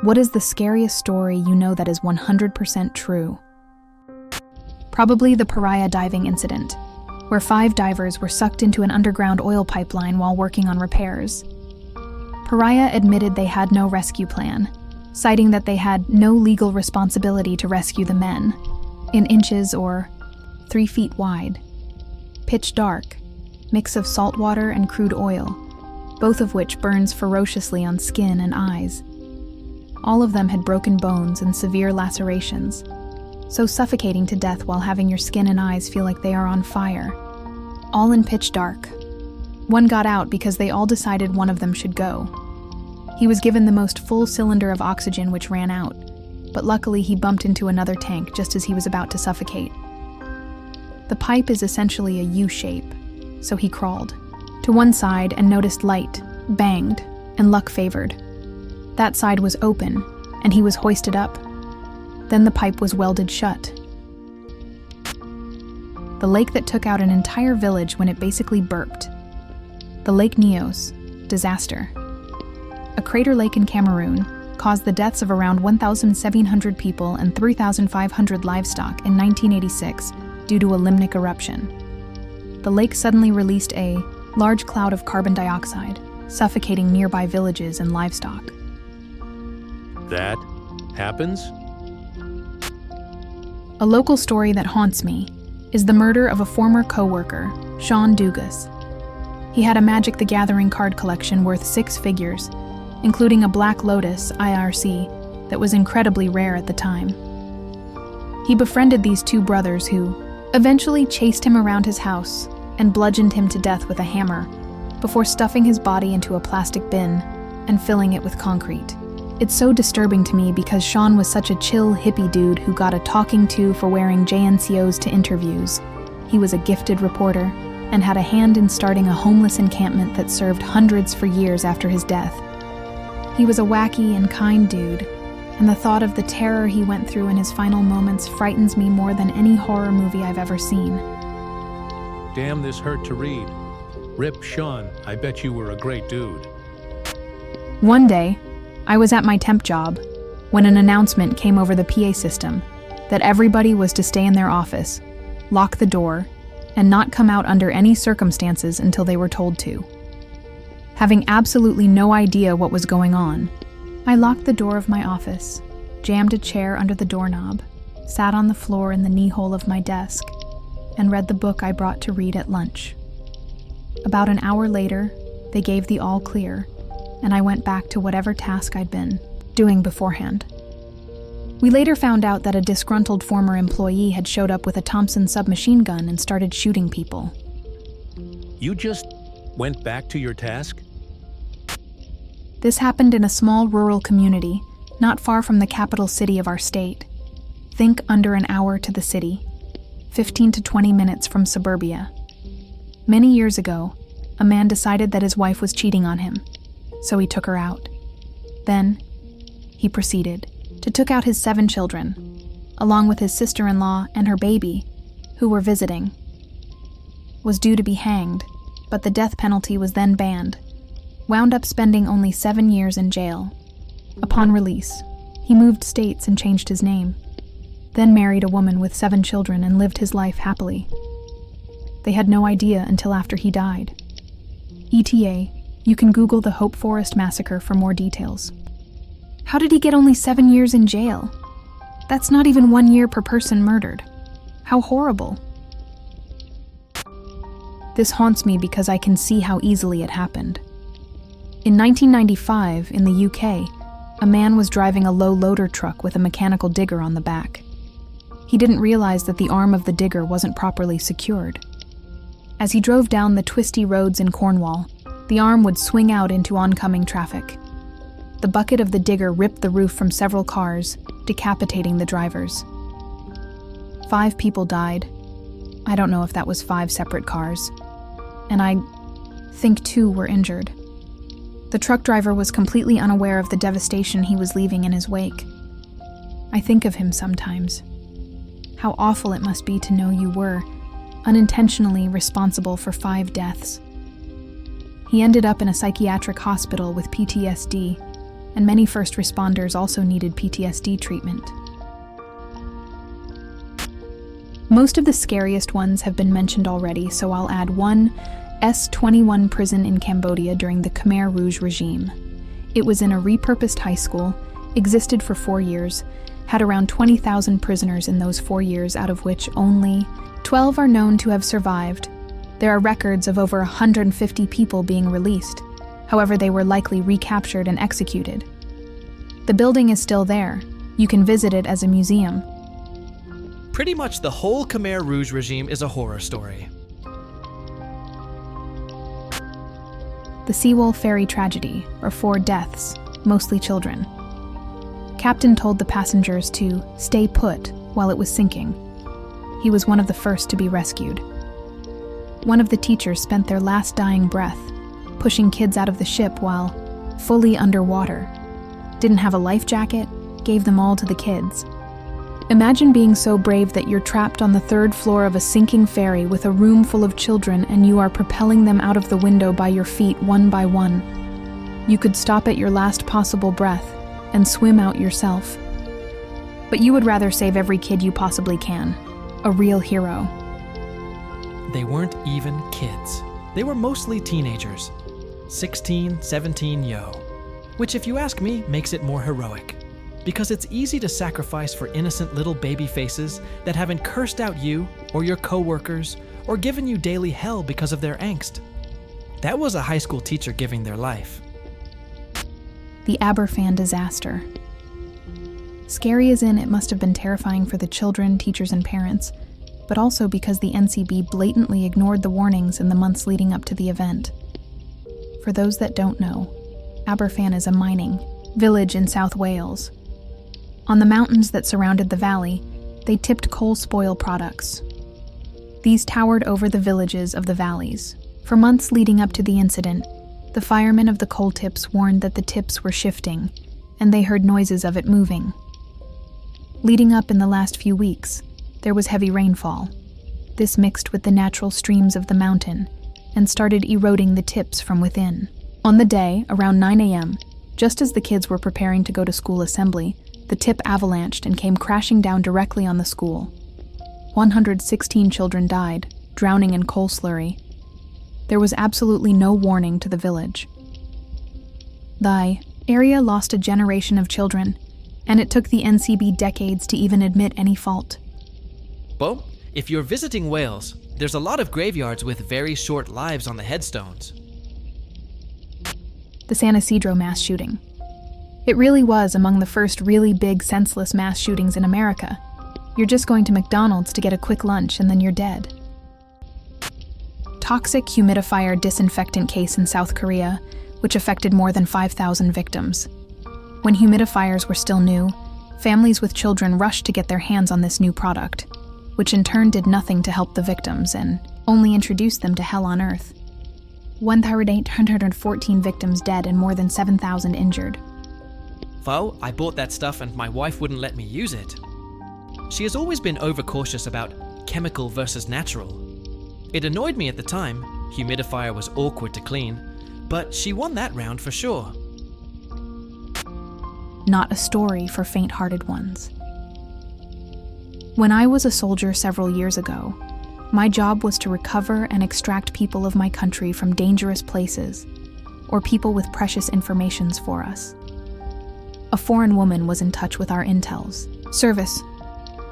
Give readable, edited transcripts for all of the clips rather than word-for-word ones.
What is the scariest story you know that is 100% true? Probably the Pariah diving incident, where 5 divers were sucked into an underground oil pipeline while working on repairs. Pariah admitted they had no rescue plan, citing that they had no legal responsibility to rescue the men, in inches or 3 feet wide. Pitch dark, mix of salt water and crude oil, both of which burns ferociously on skin and eyes. All of them had broken bones and severe lacerations, so suffocating to death while having your skin and eyes feel like they are on fire. All in pitch dark. One got out because they all decided one of them should go. He was given the most full cylinder of oxygen which ran out, but luckily he bumped into another tank just as he was about to suffocate. The pipe is essentially a U-shape, so he crawled to one side and noticed light, banged, and luck favored. That side was open, and he was hoisted up. Then the pipe was welded shut. The lake that took out an entire village when it basically burped. The Lake Nyos, disaster. A crater lake in Cameroon caused the deaths of around 1,700 people and 3,500 livestock in 1986 due to a limnic eruption. The lake suddenly released a large cloud of carbon dioxide, suffocating nearby villages and livestock. That happens? A local story that haunts me is the murder of a former co-worker, Sean Dugas. He had a Magic the Gathering card collection worth 6 figures, including a Black Lotus IRC that was incredibly rare at the time. He befriended these 2 brothers who eventually chased him around his house and bludgeoned him to death with a hammer before stuffing his body into a plastic bin and filling it with concrete. It's so disturbing to me because Sean was such a chill hippie dude who got a talking to for wearing JNCOs to interviews. He was a gifted reporter and had a hand in starting a homeless encampment that served hundreds for years after his death. He was a wacky and kind dude, and the thought of the terror he went through in his final moments frightens me more than any horror movie I've ever seen. Damn, this hurt to read. Rip Sean, I bet you were a great dude. One day, I was at my temp job when an announcement came over the PA system that everybody was to stay in their office, lock the door, and not come out under any circumstances until they were told to. Having absolutely no idea what was going on, I locked the door of my office, jammed a chair under the doorknob, sat on the floor in the knee hole of my desk, and read the book I brought to read at lunch. About an hour later, they gave the all clear, and I went back to whatever task I'd been doing beforehand. We later found out that a disgruntled former employee had showed up with a Thompson submachine gun and started shooting people. You just went back to your task? This happened in a small rural community, not far from the capital city of our state. Think under an hour to the city, 15 to 20 minutes from suburbia. Many years ago, a man decided that his wife was cheating on him, so he took her out. Then, he proceeded to took out his 7 children, along with his sister-in-law and her baby, who were visiting. Was due to be hanged, but the death penalty was then banned. Wound up spending only 7 years in jail. Upon release, he moved states and changed his name, then married a woman with 7 children and lived his life happily. They had no idea until after he died. ETA, you can Google the Hope Forest Massacre for more details. How did he get only 7 years in jail? That's not even 1 year per person murdered. How horrible. This haunts me because I can see how easily it happened. In 1995, in the UK, a man was driving a low loader truck with a mechanical digger on the back. He didn't realize that the arm of the digger wasn't properly secured. As he drove down the twisty roads in Cornwall, the arm would swing out into oncoming traffic. The bucket of the digger ripped the roof from several cars, decapitating the drivers. 5 people died. I don't know if that was 5 separate cars. And I think 2 were injured. The truck driver was completely unaware of the devastation he was leaving in his wake. I think of him sometimes. How awful it must be to know you were, unintentionally responsible for 5 deaths. He ended up in a psychiatric hospital with PTSD and many first responders also needed PTSD treatment. Most of the scariest ones have been mentioned already, so I'll add one: S21 prison in Cambodia during the Khmer Rouge regime. It was in a repurposed high school, existed for 4 years, had around 20,000 prisoners in those 4 years, out of which only 12 are known to have survived. There are records of over 150 people being released. However, they were likely recaptured and executed. The building is still there. You can visit it as a museum. Pretty much the whole Khmer Rouge regime is a horror story. The Seawolf ferry tragedy, or 4 deaths, mostly children. Captain told the passengers to stay put while it was sinking. He was one of the first to be rescued. One of the teachers spent their last dying breath pushing kids out of the ship while fully underwater. Didn't have a life jacket, gave them all to the kids. Imagine being so brave that you're trapped on the 3rd floor of a sinking ferry with a room full of children and you are propelling them out of the window by your feet one by one. You could stop at your last possible breath and swim out yourself. But you would rather save every kid you possibly can. A real hero. They weren't even kids. They were mostly teenagers. 16, 17 yo. Which, if you ask me, makes it more heroic. Because it's easy to sacrifice for innocent little baby faces that haven't cursed out you or your co-workers or given you daily hell because of their angst. That was a high school teacher giving their life. The Aberfan disaster. Scary as in it must have been terrifying for the children, teachers, and parents, but also because the NCB blatantly ignored the warnings in the months leading up to the event. For those that don't know, Aberfan is a mining village in South Wales. On the mountains that surrounded the valley, they tipped coal spoil products. These towered over the villages of the valleys. For months leading up to the incident, the firemen of the coal tips warned that the tips were shifting, and they heard noises of it moving. Leading up in the last few weeks, there was heavy rainfall. This mixed with the natural streams of the mountain and started eroding the tips from within. On the day, around 9 a.m., just as the kids were preparing to go to school assembly, the tip avalanched and came crashing down directly on the school. 116 children died, drowning in coal slurry. There was absolutely no warning to the village. The area lost a generation of children, and it took the NCB decades to even admit any fault. Well, if you're visiting Wales, there's a lot of graveyards with very short lives on the headstones. The San Isidro mass shooting. It really was among the first really big, senseless mass shootings in America. You're just going to McDonald's to get a quick lunch and then you're dead. Toxic humidifier disinfectant case in South Korea, which affected more than 5,000 victims. When humidifiers were still new, families with children rushed to get their hands on this new product, which in turn did nothing to help the victims and only introduced them to hell on earth. 1,814 victims dead and more than 7,000 injured. Well, I bought that stuff and my wife wouldn't let me use it. She has always been overcautious about chemical versus natural. It annoyed me at the time. Humidifier was awkward to clean, but she won that round for sure. Not a story for faint-hearted ones. When I was a soldier several years ago, my job was to recover and extract people of my country from dangerous places, or people with precious informations for us. A foreign woman was in touch with our intel's service,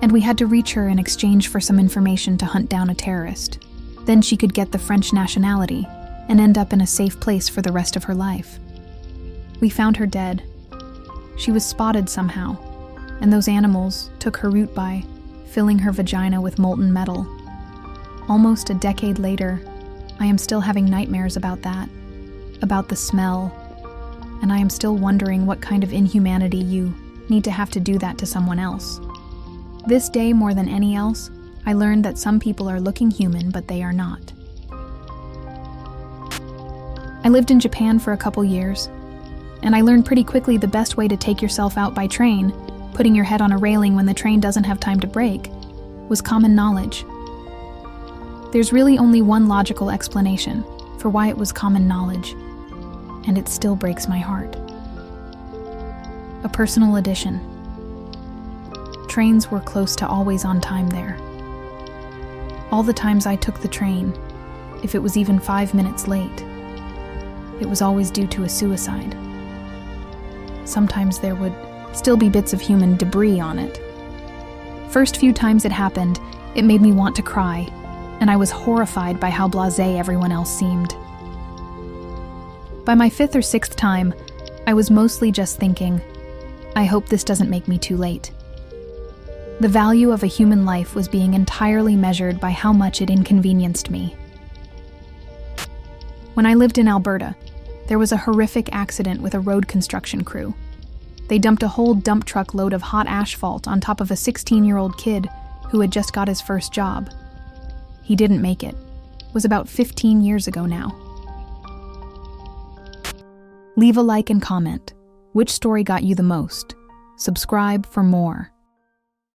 and we had to reach her in exchange for some information to hunt down a terrorist. Then she could get the French nationality and end up in a safe place for the rest of her life. We found her dead. She was spotted somehow, and those animals took her root by filling her vagina with molten metal. Almost a decade later, I am still having nightmares about that, about the smell, and I am still wondering what kind of inhumanity you need to have to do that to someone else. This day, more than any else, I learned that some people are looking human, but they are not. I lived in Japan for a couple years, and I learned pretty quickly the best way to take yourself out by train, putting your head on a railing when the train doesn't have time to brake, was common knowledge. There's really only one logical explanation for why it was common knowledge, and it still breaks my heart. a personal addition. Trains were close to always on time there. All the times I took the train, if it was even 5 minutes late, it was always due to a suicide. Sometimes there would still be bits of human debris on it. First few times it happened, it made me want to cry, and I was horrified by how blasé everyone else seemed. By my 5th or 6th time, I was mostly just thinking, I hope this doesn't make me too late. The value of a human life was being entirely measured by how much it inconvenienced me. When I lived in Alberta, there was a horrific accident with a road construction crew. They dumped a whole dump truck load of hot asphalt on top of a 16-year-old kid who had just got his first job. He didn't make it. It was about 15 years ago now. Leave a like and comment. Which story got you the most? Subscribe for more.